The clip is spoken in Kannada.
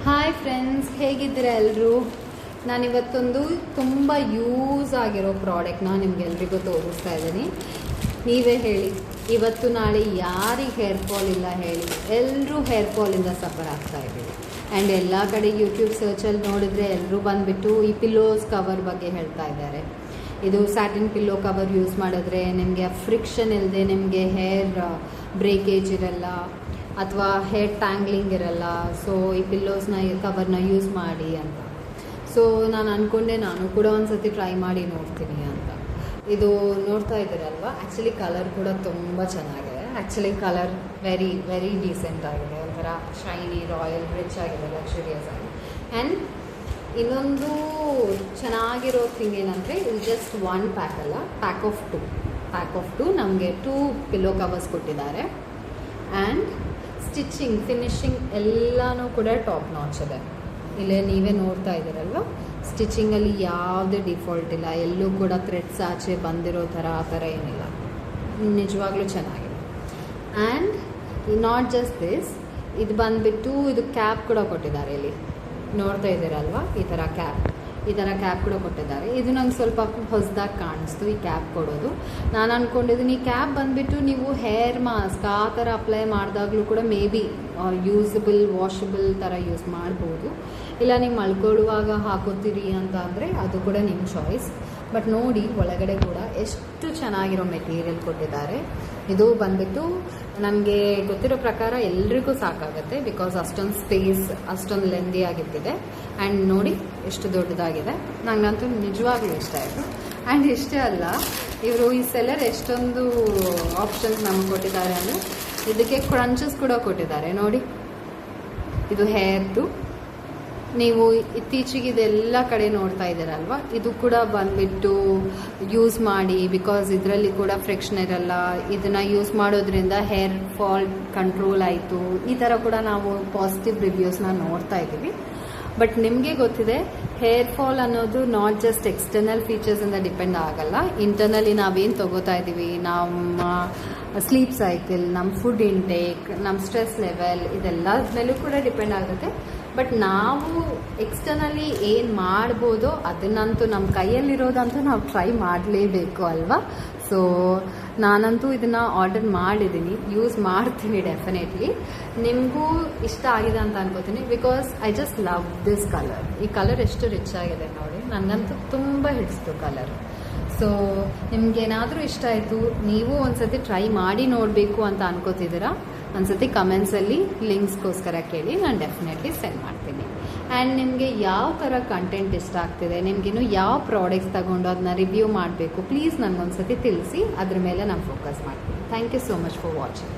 ಹಾಯ್ ಫ್ರೆಂಡ್ಸ್, ಹೇಗಿದ್ದೀರಾ ಎಲ್ಲರೂ? ನಾನಿವತ್ತೊಂದು ತುಂಬ ಯೂಸ್ ಆಗಿರೋ ಪ್ರಾಡಕ್ಟ್ನ ನಿಮ್ಗೆಲ್ರಿಗೂ ತೋರಿಸ್ತಾ ಇದ್ದೀನಿ. ನೀವೇ ಹೇಳಿ, ಇವತ್ತು ನಾಳೆ ಯಾರಿಗೆ ಹೇರ್ ಫಾಲ್ ಇಲ್ಲ ಹೇಳಿ? ಎಲ್ಲರೂ ಹೇರ್ ಫಾಲಿಂದ ಸಫರ್ ಆಗ್ತಾ ಇದ್ದೀವಿ. ಆ್ಯಂಡ್ ಎಲ್ಲ ಕಡೆ ಯೂಟ್ಯೂಬ್ ಸರ್ಚಲ್ಲಿ ನೋಡಿದ್ರೆ ಎಲ್ಲರೂ ಬಂದುಬಿಟ್ಟು ಈ ಪಿಲ್ಲೋಸ್ ಕವರ್ ಬಗ್ಗೆ ಹೇಳ್ತಾ ಇದ್ದಾರೆ. ಇದು ಸ್ಯಾಟಿನ್ ಪಿಲ್ಲೋ ಕವರ್ ಯೂಸ್ ಮಾಡಿದ್ರೆ ನಿಮಗೆ ಫ್ರಿಕ್ಷನ್ ಇಲ್ಲದೆ ನಿಮಗೆ ಹೇರ್ ಬ್ರೇಕೇಜ್ ಇರಲ್ಲ ಅಥವಾ ಹೇರ್ ಟ್ಯಾಂಗ್ಲಿಂಗ್ ಇರಲ್ಲ. ಸೊ ಈ ಪಿಲ್ಲೋಸ್ನ ಕವರ್ನ ಯೂಸ್ ಮಾಡಿ ಅಂತ. ಸೊ ನಾನು ಅಂದ್ಕೊಂಡೆ ನಾನು ಕೂಡ ಒಂದು ಸತಿ ಟ್ರೈ ಮಾಡಿ ನೋಡ್ತೀನಿ ಅಂತ. ಇದು ನೋಡ್ತಾ ಇದ್ದೀರಲ್ವ, ಆ್ಯಕ್ಚುಲಿ ಕಲರ್ ಕೂಡ ತುಂಬ ಚೆನ್ನಾಗಿದೆ. Actually colour very very decent ಆಗಿದೆ, ಒಂಥರ ಶೈನಿ, ರಾಯಲ್, ರಿಚ್ ಆಗಿದೆ, ಲಕ್ಸುರಿಯಸ್ ಆಗಿ. ಆ್ಯಂಡ್ ಇನ್ನೊಂದು ಚೆನ್ನಾಗಿರೋ ಥಿಂಗ್ ಏನಂದರೆ, ಇದು ಜಸ್ಟ್ ಒನ್ ಪ್ಯಾಕ್ ಅಲ್ಲ, ಪ್ಯಾಕ್ ಆಫ್ ಟು ನಮಗೆ 2 ಪಿಲ್ಲೋ ಕವರ್ಸ್ ಕೊಟ್ಟಿದ್ದಾರೆ. ಆ್ಯಂಡ್ ಸ್ಟಿಚಿಂಗ್, ಫಿನಿಶಿಂಗ್ ಎಲ್ಲನೂ ಕೂಡ ಟಾಪ್ ನಾಚ್ ಇದೆ. ಇಲ್ಲೇ ನೀವೇ ನೋಡ್ತಾ ಇದ್ದೀರಲ್ವ, ಸ್ಟಿಚಿಂಗಲ್ಲಿ ಯಾವುದೇ ಡಿಫಾಲ್ಟ್ ಇಲ್ಲ, ಎಲ್ಲೂ ಕೂಡ ಥ್ರೆಡ್ಸ್ ಆಚೆ ಬಂದಿರೋ ಥರ ಆ ಥರ ಏನಿಲ್ಲ. ನಿಜವಾಗ್ಲೂ ಚೆನ್ನಾಗಿದೆ. ಆ್ಯಂಡ್ ನಾಟ್ ಜಸ್ಟ್ ದಿಸ್, ಇದು ಬಂದುಬಿಟ್ಟು ಇದು ಕ್ಯಾಪ್ ಕೂಡ ಕೊಟ್ಟಿದ್ದಾರೆ. ಇಲ್ಲಿ ನೋಡ್ತಾ ಇದ್ದೀರಲ್ವ, ಈ ಥರ ಕ್ಯಾಪ್ ಕೂಡ ಕೊಟ್ಟಿದ್ದಾರೆ. ಇದು ನಂಗೆ ಸ್ವಲ್ಪ ಹೊಸದಾಗಿ ಕಾಣಿಸ್ತು, ಈ ಕ್ಯಾಪ್ ಕೊಡೋದು. ನಾನು ಅಂದ್ಕೊಂಡಿದ್ದೀನಿ ಈ ಕ್ಯಾಪ್ ಬಂದುಬಿಟ್ಟು ನೀವು ಹೇರ್ ಮಾಸ್ಕ್ ಆ ಥರ ಅಪ್ಲೈ ಮಾಡಿದಾಗಲೂ ಕೂಡ ಮೇ ಬಿ ಯೂಸಬಲ್, ವಾಷಬಲ್ ಥರ ಯೂಸ್ ಮಾಡ್ಬೋದು. ಇಲ್ಲ ನೀವು ಮಲ್ಕೊಳ್ಳುವಾಗ ಹಾಕೋತೀರಿ ಅಂತ ಅಂದರೆ ಅದು ಕೂಡ ನಿಮ್ಮ ಚಾಯ್ಸ್. ಬಟ್ ನೋಡಿ ಒಳಗಡೆ ಕೂಡ ಎಷ್ಟು ಚೆನ್ನಾಗಿರೋ ಮೆಟೀರಿಯಲ್ ಕೊಟ್ಟಿದ್ದಾರೆ. ಇದು ಬಂದುಬಿಟ್ಟು ನನಗೆ ಗೊತ್ತಿರೋ ಪ್ರಕಾರ ಎಲ್ರಿಗೂ ಸಾಕಾಗುತ್ತೆ, ಬಿಕಾಸ್ ಅಷ್ಟೊಂದು ಸ್ಪೇಸ್, ಅಷ್ಟೊಂದು ಲೆಂದಿ ಆಗಿದ್ದಿದೆ. ಆ್ಯಂಡ್ ನೋಡಿ ಎಷ್ಟು ದೊಡ್ಡದಾಗಿದೆ. ನನಗಂತೂ ನಿಜವಾಗ್ಲೂ ಇಷ್ಟ ಆಯಿತು. ಆ್ಯಂಡ್ ಇಷ್ಟೇ ಅಲ್ಲ, ಇವರು ಈ ಸೆಲ್ಲರ್ ಎಷ್ಟೊಂದು ಆಪ್ಷನ್ಸ್ ನಮ್ಗೆ ಕೊಟ್ಟಿದ್ದಾರೆ ಅಂದರೆ, ಇದಕ್ಕೆ ಕ್ರಂಚಸ್ ಕೂಡ ಕೊಟ್ಟಿದ್ದಾರೆ. ನೋಡಿ, ಇದು ಹೇರ್ದು. ನೀವು ಇತ್ತೀಚೆಗೆ ಇದೆಲ್ಲ ಕಡೆ ನೋಡ್ತಾ ಇದ್ದೀರಲ್ವ, ಇದು ಕೂಡ ಬಂದುಬಿಟ್ಟು ಯೂಸ್ ಮಾಡಿ, ಬಿಕಾಸ್ ಇದರಲ್ಲಿ ಕೂಡ ಫ್ರಿಕ್ಷನ್ ಇರಲ್ಲ. ಇದನ್ನು ಯೂಸ್ ಮಾಡೋದ್ರಿಂದ ಹೇರ್ ಫಾಲ್ ಕಂಟ್ರೋಲ್ ಆಯಿತು. ಈ ಥರ ಕೂಡ ನಾವು ಪಾಸಿಟಿವ್ ರಿವ್ಯೂಸ್ನ ನೋಡ್ತಾ ಇದ್ದೀವಿ. ಬಟ್ ನಿಮಗೆ ಗೊತ್ತಿದೆ, ಹೇರ್ ಫಾಲ್ ಅನ್ನೋದು ನಾಟ್ ಜಸ್ಟ್ ಎಕ್ಸ್ಟರ್ನಲ್ ಫೀಚರ್ಸಿಂದ ಡಿಪೆಂಡ್ ಆಗಲ್ಲ. ಇಂಟರ್ನಲಿ ನಾವೇನು ತೊಗೋತಾ ಇದ್ದೀವಿ, ನಮ್ಮ ಸ್ಲೀಪ್ ಸೈಕಲ್, ನಮ್ಮ ಫುಡ್ ಇಂಟೇಕ್, ನಮ್ಮ ಸ್ಟ್ರೆಸ್ ಲೆವೆಲ್, ಇದೆಲ್ಲ ಮೇಲೂ ಕೂಡ ಡಿಪೆಂಡ್ ಆಗುತ್ತೆ. ಬಟ್ ನಾವು ಎಕ್ಸ್ಟರ್ನಲಿ ಏನು ಮಾಡ್ಬೋದೋ ಅದನ್ನಂತೂ ನಮ್ಮ ಕೈಯಲ್ಲಿರೋದಂತೂ ನಾವು ಟ್ರೈ ಮಾಡಲೇಬೇಕು ಅಲ್ವಾ? ಸೊ ನಾನಂತೂ ಇದನ್ನು ಆರ್ಡರ್ ಮಾಡಿದ್ದೀನಿ, ಯೂಸ್ ಮಾಡ್ತೀನಿ ಡೆಫಿನೆಟ್ಲಿ. ನಿಮಗೂ ಇಷ್ಟ ಆಗಿದೆ ಅಂತ ಅನ್ಕೋತೀನಿ, because I just love this colour. ಈ ಕಲರ್ ಎಷ್ಟು ರಿಚ್ ಆಗಿದೆ ನೋಡಿ, ನನಗಂತೂ ತುಂಬ ಹಿಡಿಸ್ತು ಕಲರ್. ಸೊ ನಿಮ್ಗೇನಾದರೂ ಇಷ್ಟ ಆಯಿತು, ನೀವು ಒಂದ್ಸತಿ ಟ್ರೈ ಮಾಡಿ ನೋಡಬೇಕು ಅಂತ ಅನ್ಕೋತಿದ್ದೀರಾ, ಒಂದ್ಸತಿ ಕಮೆಂಟ್ಸಲ್ಲಿ ಲಿಂಕ್ಸ್ಗೋಸ್ಕರ ಕೇಳಿ, ನಾನು ಡೆಫಿನೆಟ್ಲಿ ಸೆಂಡ್ ಮಾಡ್ತೀನಿ. ಆ್ಯಂಡ್ ನಿಮಗೆ ಯಾವ ಥರ ಕಂಟೆಂಟ್ ಇಷ್ಟ ಆಗ್ತಿದೆ, ನಿಮಗಿನ್ನೂ ಯಾವ ಪ್ರಾಡಕ್ಟ್ಸ್ ತಗೊಂಡು ಅದನ್ನ ರಿವ್ಯೂ ಮಾಡಬೇಕು, ಪ್ಲೀಸ್ ನನಗೊಂದ್ಸತಿ ತಿಳಿಸಿ. ಅದ್ರ ಮೇಲೆ ನಾನು ಫೋಕಸ್ ಮಾಡ್ತೀನಿ. Thank you so much for watching.